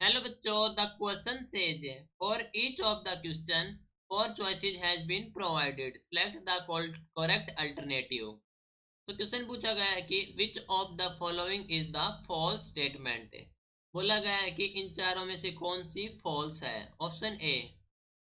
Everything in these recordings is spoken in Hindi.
हेलो बच्चों, the question says for each of the question four choices has been provided, select the correct alternative. तो क्वेश्चन पूछा गया है कि which of the following is the false statement. बोला गया है कि इन चारों में से कौन सी फॉल्स है। Option A,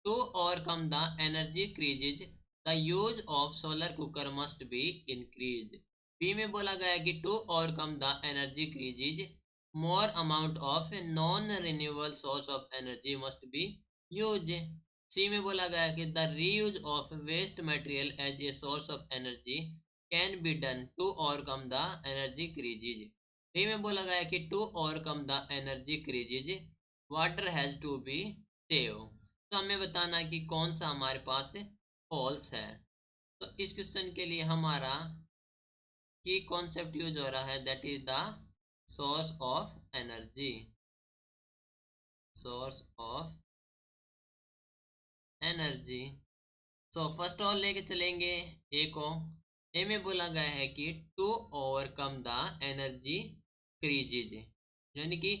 to overcome the energy crises the use of solar cooker must be increase. B में बोला गया है कि to overcome the energy crises more amount of a non-renewable source of energy must be used। सी में बोला गया कि the reuse of waste material as a source of energy can be done to overcome the energy crisis। D में बोला गया कि to overcome the energy crisis water has to be saved। तो हमें बताना है कि कौन सा हमारे पास फॉल्स है। तो इस क्वेश्चन के लिए हमारा की कॉन्सेप्ट यूज हो रहा है, that is the source of energy. Source of energy. So first all लेके चलेंगे ए को। ए में बोला गया है कि to overcome the energy crises, यानी कि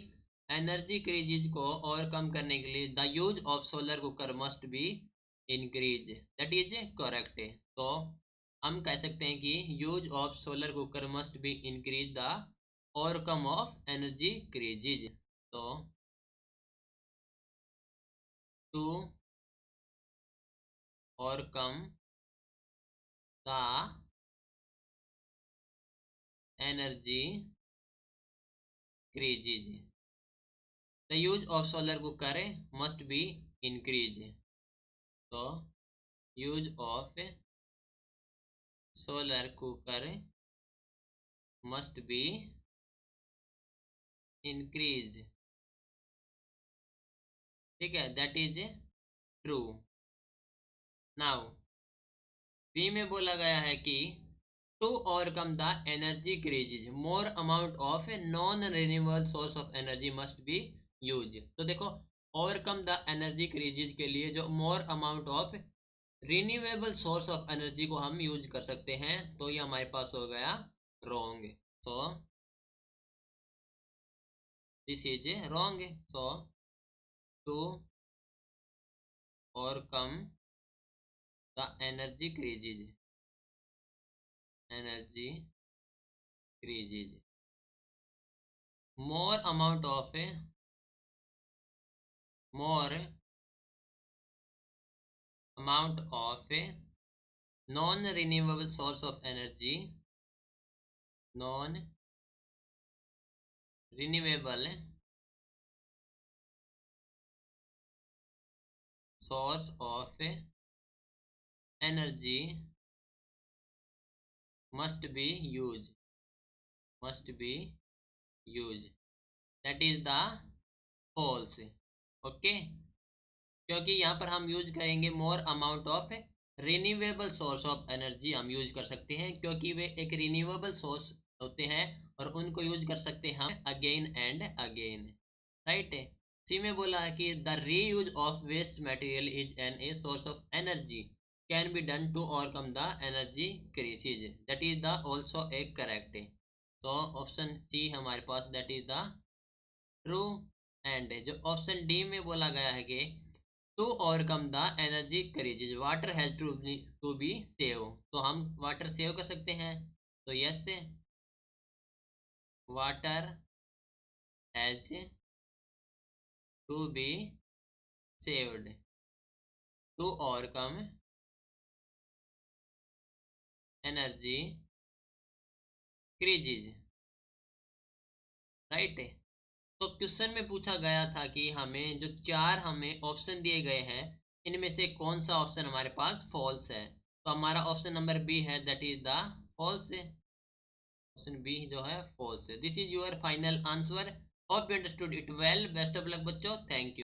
एनर्जी क्रीजेज को ओवरकम करने के लिए the use of solar cooker must be increase, that is correct. तो हम कह सकते हैं कि use of solar cooker must be increase the overcome of energy crises. तो to overcome the energy crises the use of solar cooker must be increase. तो use of solar cooker must be increase, ठीक है, that is true. Now B में बोला गया है कि to overcome the energy crises more amount of a non renewable source of energy must be use. तो देखो, ओवरकम द एनर्जी क्रीजेज के लिए जो more amount of renewable source of energy को हम यूज कर सकते हैं, तो ये हमारे पास हो गया wrong. So this is wrong. So to overcome the energy crises more amount of a non renewable source of energy, non renewable source of energy must be used, that is the false। Okay, क्योंकि यहाँ पर हम यूज करेंगे मोर amount of renewable source of energy हम यूज कर सकते हैं, क्योंकि वे एक रिन्यूएबल सोर्स होते हैं और उनको यूज कर सकते हैं हम again and again, right. C में बोला है कि the reuse of waste material is an a source of energy can be done to overcome the energy crisis, that is the also a correct. तो ऑप्शन सी हमारे पास that is the true. And जो ऑप्शन डी में बोला गया है कि to overcome the energy crisis water has to be save, तो हम वाटर सेव कर सकते हैं। तो yes, water has to be saved to overcome energy crisis, right. तो क्वेश्चन में पूछा गया था कि हमें जो चार हमें ऑप्शन दिए गए हैं, इनमें से कौन सा ऑप्शन हमारे पास फॉल्स है। तो हमारा ऑप्शन नंबर बी है, that is the false. Option B जो है फॉल्स है। This is your final answer. Hope you understood it well. Best of luck बच्चों, थैंक यू।